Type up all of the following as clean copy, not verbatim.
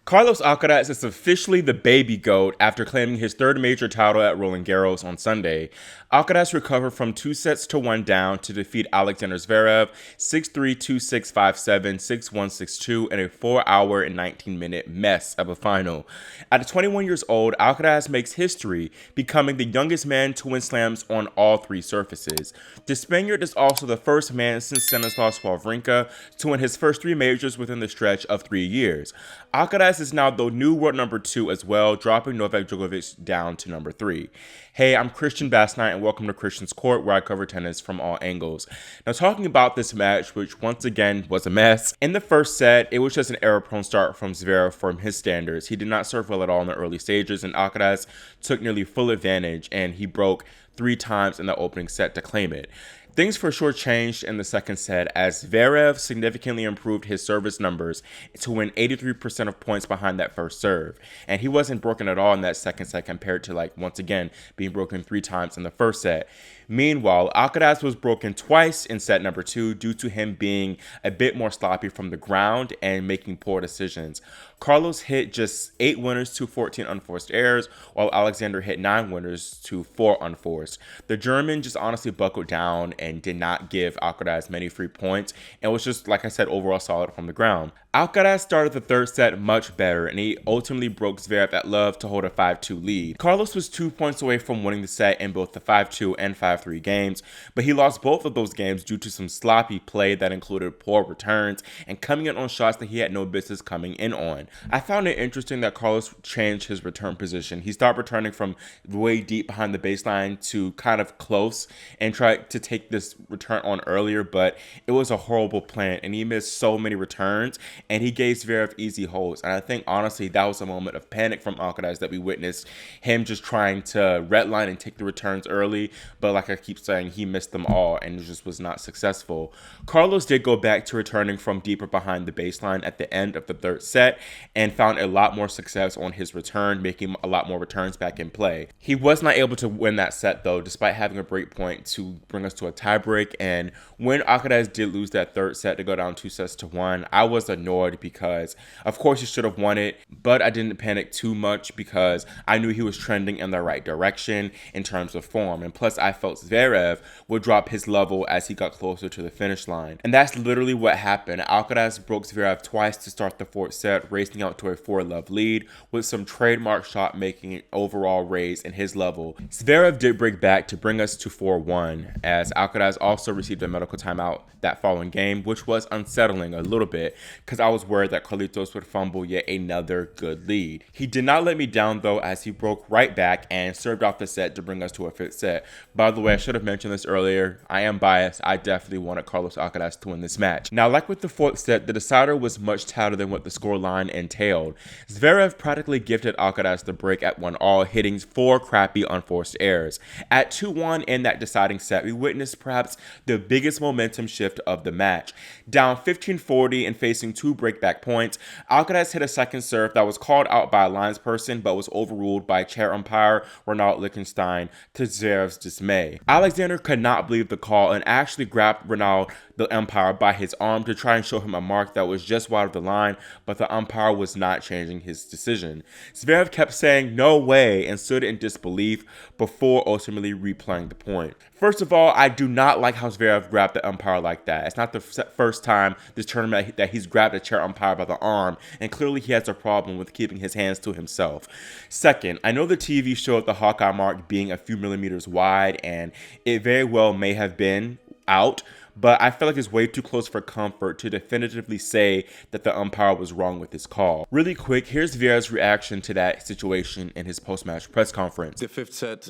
Carlos Alcaraz is officially the baby GOAT after claiming his third major title at Roland Garros on Sunday. Alcaraz recovered from 2-1 down to defeat Alexander Zverev 6-3, 2-6, 5-7, 6-1, 6-2 in a 4-hour and 19-minute mess of a final. At 21 years old, Alcaraz makes history, becoming the youngest man to win slams on all three surfaces. The Spaniard is also the first man since Stanislav Wawrinka to win his first three majors within the stretch of 3 years. Alcaraz is now the new world number 2 as well, dropping Novak Djokovic down to number 3. Hey, I'm Christian Bassnight and welcome to Christian's Court, where I cover tennis from all angles. Now, talking about this match, which once again was a mess. In the first set, it was just an error-prone start from Zverev from his standards. He did not serve well at all in the early stages, and Alcaraz took nearly full advantage, and he broke 3 times in the opening set to claim it. Things for sure changed in the second set as Zverev significantly improved his service numbers to win 83% of points behind that first serve. And he wasn't broken at all in that second set compared to, once again, being broken 3 times in the first set. Meanwhile, Alcaraz was broken twice in set number 2 due to him being a bit more sloppy from the ground and making poor decisions. Carlos hit just 8 winners to 14 unforced errors, while Alexander hit 9 winners to 4 unforced. The German just honestly buckled down and did not give Alcaraz many free points, and was just, like I said, overall solid from the ground. Alcaraz started the third set much better, and he ultimately broke Zverev at love to hold a 5-2 lead. Carlos was 2 points away from winning the set in both the 5-2 and 5-3 games, but he lost both of those games due to some sloppy play that included poor returns and coming in on shots that he had no business coming in on. I found it interesting that Carlos changed his return position. He stopped returning from way deep behind the baseline to kind of close and tried to take this return on earlier, but it was a horrible plan, and he missed so many returns, and he gave Zverev easy holds. And I think, honestly, that was a moment of panic from Alcaraz that we witnessed, him just trying to redline and take the returns early, but like I keep saying, he missed them all and just was not successful. Carlos did go back to returning from deeper behind the baseline at the end of the third set and found a lot more success on his return, making a lot more returns back in play. He was not able to win that set, though, despite having a break point to bring us to a tiebreak. And when Alcaraz did lose that third set to go down 2-1, I was annoyed because, of course, he should have won it, but I didn't panic too much because I knew he was trending in the right direction in terms of form. And plus, I felt Zverev would drop his level as he got closer to the finish line. And that's literally what happened. Alcaraz broke Zverev twice to start the fourth set, racing out to a 4-love lead with some trademark shot making an overall raise in his level. Zverev did break back to bring us to 4-1, as Alcaraz also received a medical timeout that following game, which was unsettling a little bit because I was worried that Carlitos would fumble yet another good lead. He did not let me down, though, as he broke right back and served off the set to bring us to a fifth set. By the way, I should have mentioned this earlier. I am biased. I definitely wanted Carlos Alcaraz to win this match. Now, like with the fourth set, the decider was much tighter than what the scoreline entailed. Zverev practically gifted Alcaraz the break at 1-all, hitting 4 crappy unforced errors. At 2-1 in that deciding set, we witnessed perhaps the biggest momentum shift of the match. Down 15-40 and facing 2 breakback points, Alcaraz hit a second serve that was called out by a linesperson but was overruled by chair umpire Ronald Lichtenstein to Zverev's dismay. Alexander could not believe the call and actually grabbed Ronald, the umpire, by his arm to try and show him a mark that was just wide of the line, but the umpire was not changing his decision. Zverev kept saying "no way" and stood in disbelief before ultimately replaying the point. First of all, I do not like how Zverev grabbed the umpire like that. It's not the first time this tournament that he's grabbed a chair umpire by the arm, and clearly he has a problem with keeping his hands to himself. Second, I know the TV showed the Hawkeye mark being a few millimeters wide, and it very well may have been out, but I feel like it's way too close for comfort to definitively say that the umpire was wrong with his call. Really quick, here's Zverev's reaction to that situation in his post-match press conference. The fifth set,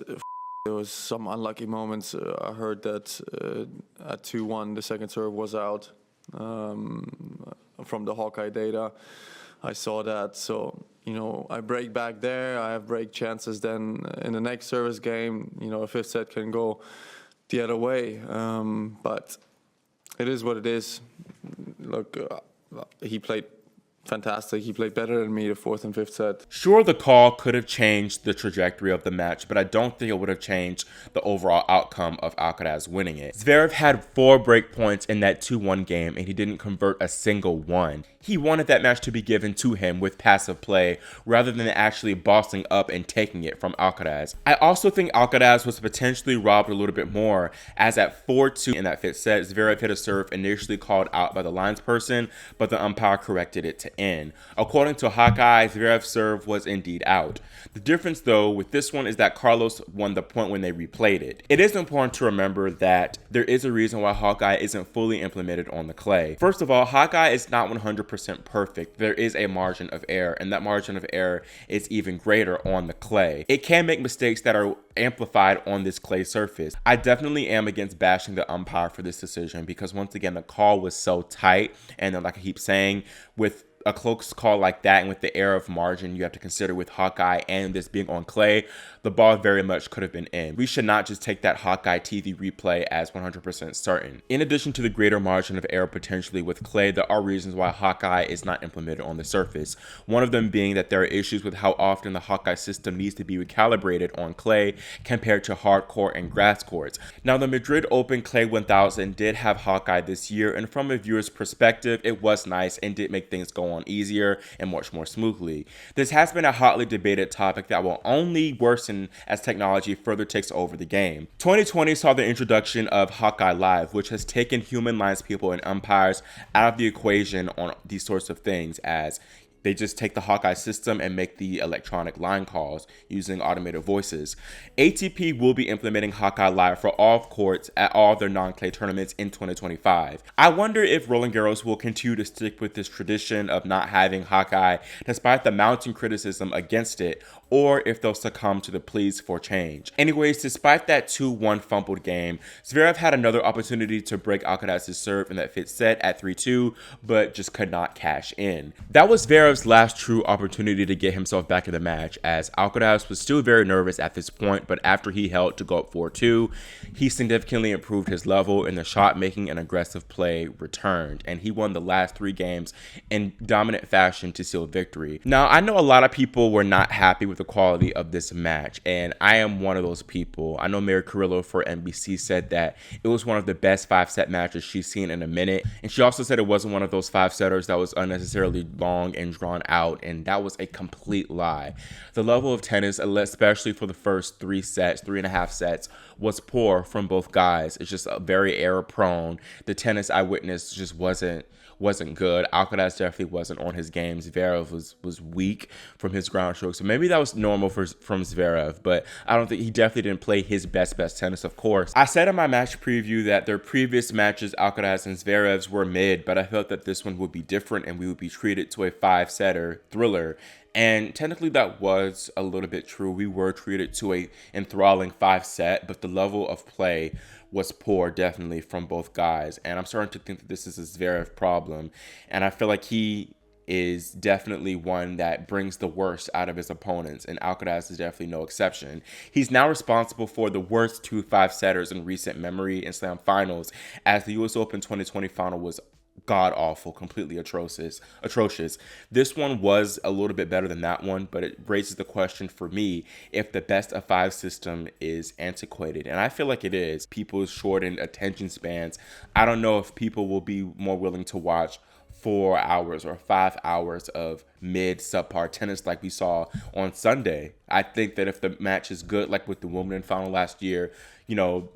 there was some unlucky moments. I heard that at 2-1 the second serve was out from the Hawkeye data. I saw that, so I break back there. I have break chances. Then in the next service game, a fifth set can go the other way, but it is what it is. Look, he played fantastic. He played better than me the fourth and fifth set. Sure, the call could have changed the trajectory of the match, but I don't think it would have changed the overall outcome of Alcaraz winning it. Zverev had 4 break points in that 2-1 game, and he didn't convert a single one. He wanted that match to be given to him with passive play rather than actually bossing up and taking it from Alcaraz. I also think Alcaraz was potentially robbed a little bit more, as at 4-2 in that fifth set, Zverev hit a serve initially called out by the linesperson, but the umpire corrected it to in. According to Hawkeye, Zverev's serve was indeed out. The difference though with this one is that Carlos won the point when they replayed it. It is important to remember that there is a reason why Hawkeye isn't fully implemented on the clay. First of all, Hawkeye is not 100% perfect. There is a margin of error, and that margin of error is even greater on the clay. It can make mistakes that are amplified on this clay surface. I definitely am against bashing the umpire for this decision because once again, the call was so tight, and then like I keep saying, with a close call like that and with the error of margin you have to consider with Hawkeye and this being on clay, the ball very much could have been in. We should not just take that Hawkeye TV replay as 100% certain. In addition to the greater margin of error potentially with clay, there are reasons why Hawkeye is not implemented on the surface. One of them being that there are issues with how often the Hawkeye system needs to be recalibrated on clay compared to hard court and grass courts. Now, the Madrid Open Clay 1000 did have Hawkeye this year, and from a viewer's perspective, it was nice and did make things go on easier and much more smoothly. This has been a hotly debated topic that will only worsen as technology further takes over the game. 2020 saw the introduction of Hawkeye Live, which has taken human linespeople and umpires out of the equation on these sorts of things, as they just take the Hawkeye system and make the electronic line calls using automated voices. ATP will be implementing Hawkeye Live for all courts at all their non-clay tournaments in 2025. I wonder if Roland Garros will continue to stick with this tradition of not having Hawkeye despite the mounting criticism against it, or if they'll succumb to the pleas for change. Anyways, despite that 2-1 fumbled game, Zverev had another opportunity to break Alcaraz's serve in that fifth set at 3-2, but just could not cash in. That was Zverev's last true opportunity to get himself back in the match, as Alcaraz was still very nervous at this point, but after he held to go up 4-2, he significantly improved his level and the shot making and aggressive play returned, and he won the last 3 games in dominant fashion to seal victory. Now, I know a lot of people were not happy with the quality of this match, and I am one of those people. I know Mary Carrillo for NBC said that it was one of the best 5-set matches she's seen in a minute, and she also said it wasn't one of those 5-setters that was unnecessarily long and drawn out, and that was a complete lie. The level of tennis, especially for the first 3.5 sets, was poor from both guys. It's just very error prone. The tennis I witnessed just wasn't good. Alcaraz definitely wasn't on his game. Zverev was weak from his ground stroke. So maybe that was normal from Zverev, but I don't think he definitely didn't play his best tennis, of course. I said in my match preview that their previous matches, Alcaraz and Zverev's, were mid, but I felt that this one would be different and we would be treated to a 5-setter thriller. And technically that was a little bit true. We were treated to a enthralling 5-set, but the level of play was poor, definitely, from both guys. And I'm starting to think that this is a Zverev problem. And I feel like he is definitely one that brings the worst out of his opponents, and Alcaraz is definitely no exception. He's now responsible for the worst 2 5-setters in recent memory in Slam finals, as the US Open 2020 final was god-awful, completely atrocious. This one was a little bit better than that one, but it raises the question for me if the best of 5 system is antiquated, and I feel like it is. People's shortened attention spans, I don't know if people will be more willing to watch 4 hours or 5 hours of mid subpar tennis like we saw on Sunday. I think that if the match is good, like with the Wimbledon final last year, we don't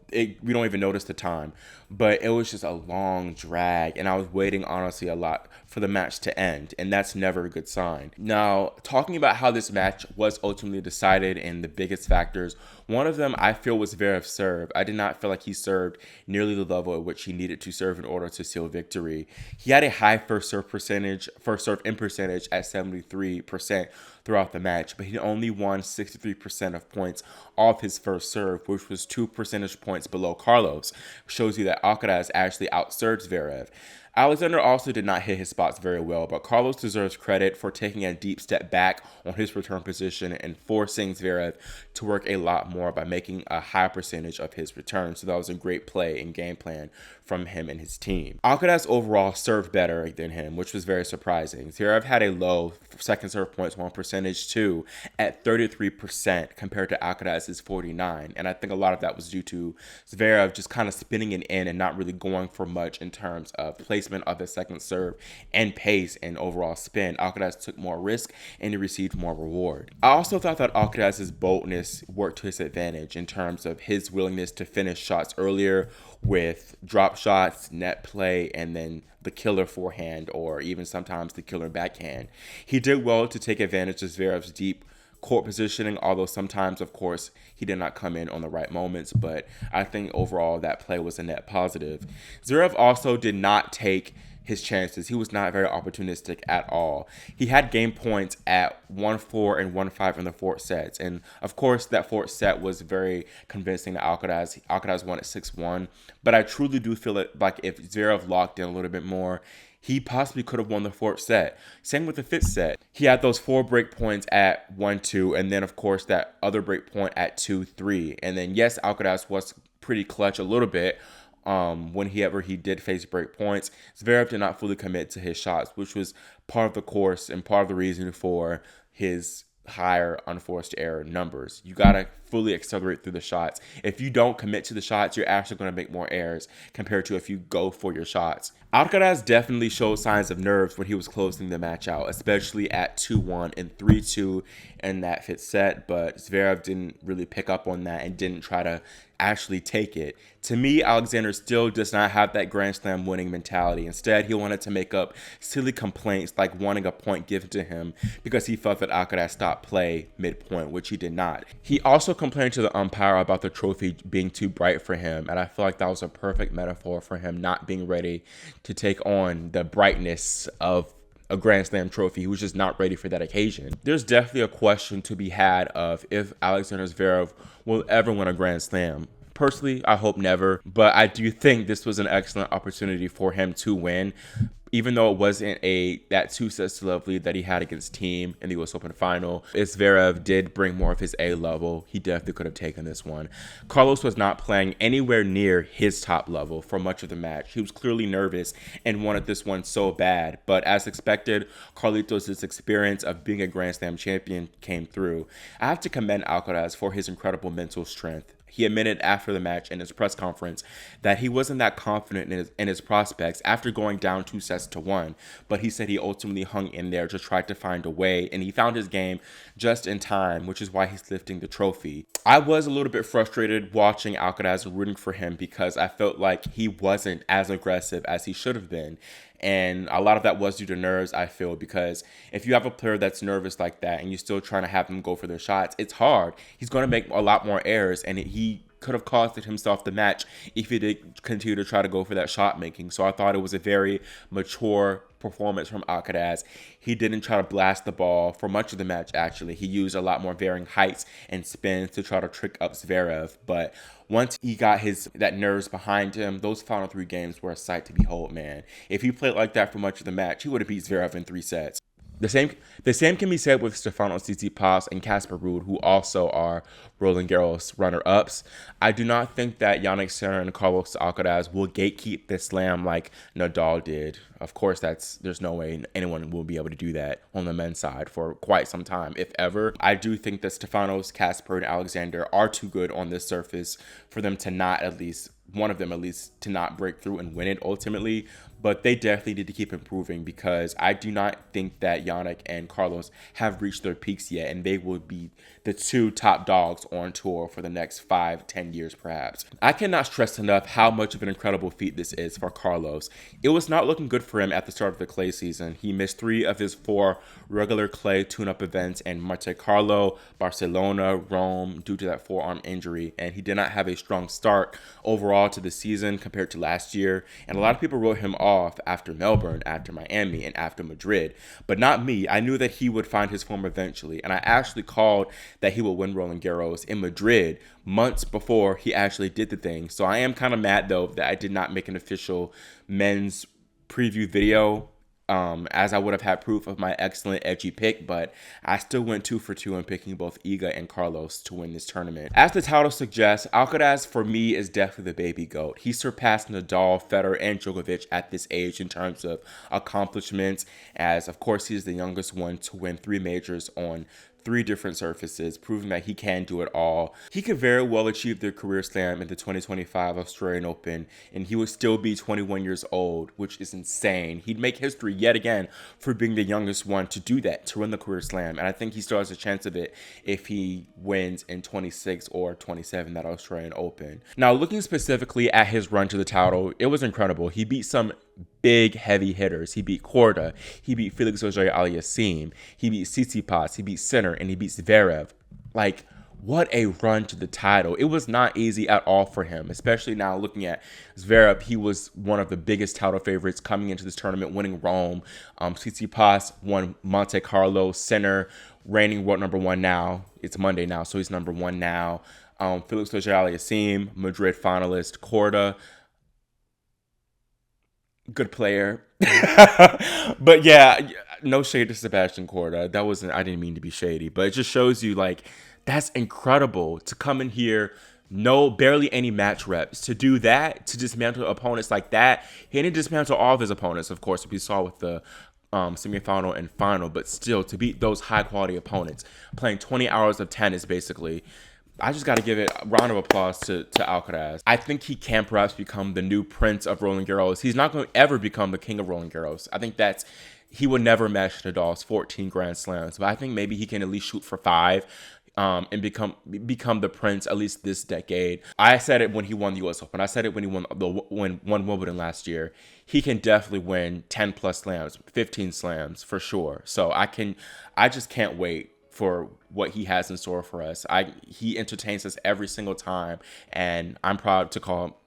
even notice the time. But it was just a long drag, and I was waiting honestly a lot for the match to end, and that's never a good sign. Now, talking about how this match was ultimately decided and the biggest factors, one of them I feel was Zverev's serve. I did not feel like he served nearly the level at which he needed to serve in order to seal victory. He had a high first serve in percentage at 73% throughout the match, but he only won 63% of points off his first serve, which was 2 percentage points below Carlos. Shows you that Alcaraz actually outserved Zverev. Alexander also did not hit his spots very well, but Carlos deserves credit for taking a deep step back on his return position and forcing Zverev to work a lot more by making a high percentage of his return. So that was a great play and game plan from him and his team. Alcaraz overall served better than him, which was very surprising. Zverev had a low second serve points won percentage too at 33% compared to Alcaraz's 49%. And I think a lot of that was due to Zverev just kind of spinning it in and not really going for much in terms of placement of the second serve and pace and overall spin. Alcaraz took more risk and he received more reward. I also thought that Alcaraz's boldness worked to his advantage in terms of his willingness to finish shots earlier with drop shots, net play, and then the killer forehand or even sometimes the killer backhand. He did well to take advantage of Zverev's deep court positioning, although sometimes, of course, he did not come in on the right moments, but I think overall that play was a net positive. Zverev also did not take his chances. He was not very opportunistic at all. He had game points at 1-4 and 1-5 in the fourth sets. And of course, that fourth set was very convincing to Alcaraz. Alcaraz won at 6-1. But I truly do feel like if Zverev locked in a little bit more, he possibly could have won the fourth set. Same with the fifth set. He had those 4 break points at 1-2, and then of course that other break point at 2-3. And then yes, Alcaraz was pretty clutch a little bit whenever he did face break points. Zverev did not fully commit to his shots, which was part of the course and part of the reason for his higher unforced error numbers. You got to fully accelerate through the shots. If you don't commit to the shots, you're actually going to make more errors compared to if you go for your shots. Alcaraz definitely showed signs of nerves when he was closing the match out, especially at 2-1 and 3-2 in that fifth set, but Zverev didn't really pick up on that and didn't try to actually take it. To me, Alexander still does not have that Grand Slam winning mentality. Instead, he wanted to make up silly complaints like wanting a point given to him because he felt that Alcaraz stopped play mid-point, which he did not. He also complained to the umpire about the trophy being too bright for him, and I feel like that was a perfect metaphor for him not being ready to take on the brightness of a Grand Slam trophy. He was just not ready for that occasion. There's definitely a question to be had of if Alexander Zverev will ever win a Grand Slam. Personally, I hope never, but I do think this was an excellent opportunity for him to win. Even though it wasn't that 2 sets to love lead that he had against Team in the US Open final, if Zverev did bring more of his A level, he definitely could have taken this one. Carlos was not playing anywhere near his top level for much of the match. He was clearly nervous and wanted this one so bad, but as expected, Carlitos' experience of being a Grand Slam champion came through. I have to commend Alcaraz for his incredible mental strength. He admitted after the match in his press conference that he wasn't that confident in his prospects after going down 2-1, but he said he ultimately hung in there, just tried to find a way, and he found his game just in time, which is why he's lifting the trophy. I was a little bit frustrated watching Alcaraz and rooting for him because I felt like he wasn't as aggressive as he should have been. And a lot of that was due to nerves, I feel, because if you have a player that's nervous like that and you're still trying to have them go for their shots, it's hard. He's going to make a lot more errors, and he could have costed himself the match if he did continue to try to go for that shot making. So I thought it was a very mature performance from Alcaraz. He didn't try to blast the ball for much of the match, actually. He used a lot more varying heights and spins to try to trick up Zverev. But once he got that nerves behind him, those final 3 games were a sight to behold, man. If he played like that for much of the match, he would have beat Zverev in 3 sets. The same can be said with Stefanos Tsitsipas and Casper Ruud, who also are Roland Garros runner-ups. I do not think that Jannik Sinner and Carlos Alcaraz will gatekeep this slam like Nadal did. Of course, there's no way anyone will be able to do that on the men's side for quite some time, if ever. I do think that Stefanos, Casper, and Alexander are too good on this surface for them to not one of them to not break through and win it ultimately. But they definitely need to keep improving because I do not think that Jannik and Carlos have reached their peaks yet, and they will be the 2 top dogs on tour for the next 5-10 years perhaps. I cannot stress enough how much of an incredible feat this is for Carlos. It was not looking good for him at the start of the clay season. He missed 3 of his 4 regular clay tune-up events in Monte Carlo, Barcelona, Rome due to that forearm injury, and he did not have a strong start overall to the season compared to last year, and a lot of people wrote him off after Melbourne, after Miami, and after Madrid, but not me. I knew that he would find his form eventually, and I actually called that he would win Roland Garros in Madrid months before he actually did the thing. So I am kind of mad though that I did not make an official men's preview video as I would have had proof of my excellent edgy pick, but I still went 2 for 2 in picking both Iga and Carlos to win this tournament. As the title suggests, Alcaraz for me is definitely the baby GOAT. He surpassed Nadal, Federer, and Djokovic at this age in terms of accomplishments, as of course he's the youngest one to win 3 majors on 3 different surfaces, proving that he can do it all. He could very well achieve the career slam in the 2025 Australian Open, and he would still be 21 years old, which is insane. He'd make history yet again for being the youngest one to do that, to win the career slam, and I think he still has a chance of it if he wins in 26 or 27 that Australian Open. Now, looking specifically at his run to the title, it was incredible. He beat some big heavy hitters. He beat Korda, he beat Felix Auger-Aliassime, he beat Tsitsipas, he beat Sinner, and he beat Zverev. Like, what a run to the title. It was not easy at all for him, especially now looking at Zverev. He was one of the biggest title favorites coming into this tournament, winning Rome. Tsitsipas won Monte Carlo. Sinner, reigning world number 1 now. It's Monday now, so he's number 1 now. Felix Auger-Aliassime, Madrid finalist. Korda, good player. But yeah, no shade to Sebastian Korda. I didn't mean to be shady, but it just shows you, like, that's incredible to come in here, barely any match reps, to do that, to dismantle opponents like that. He didn't dismantle all of his opponents, of course, we saw with the semifinal and final, but still to beat those high quality opponents, playing 20 hours of tennis basically. I just got to give it a round of applause to Alcaraz. I think he can perhaps become the new prince of Roland Garros. He's not going to ever become the king of Roland Garros. I think he would never match Nadal's 14 Grand Slams, but I think maybe he can at least shoot for 5 and become the prince at least this decade. I said it when he won the U.S. Open. I said it when he won Wimbledon last year. He can definitely win 10 plus slams, 15 slams for sure. So I just can't wait for what he has in store for us. He entertains us every single time, and I'm proud to call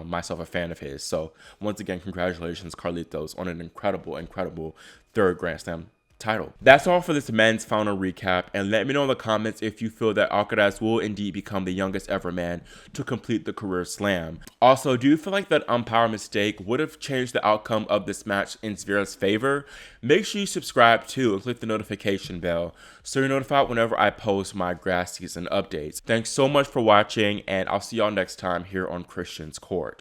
myself a fan of his. So once again, congratulations, Carlitos, on an incredible 3rd Grand Slam title. That's all for this men's final recap, and let me know in the comments if you feel that Alcaraz will indeed become the youngest ever man to complete the career slam. Also, do you feel like that umpire mistake would have changed the outcome of this match in Zverev's favor? Make sure you subscribe too and click the notification bell so you're notified whenever I post my grass season updates. Thanks so much for watching, and I'll see y'all next time here on Christian's Court.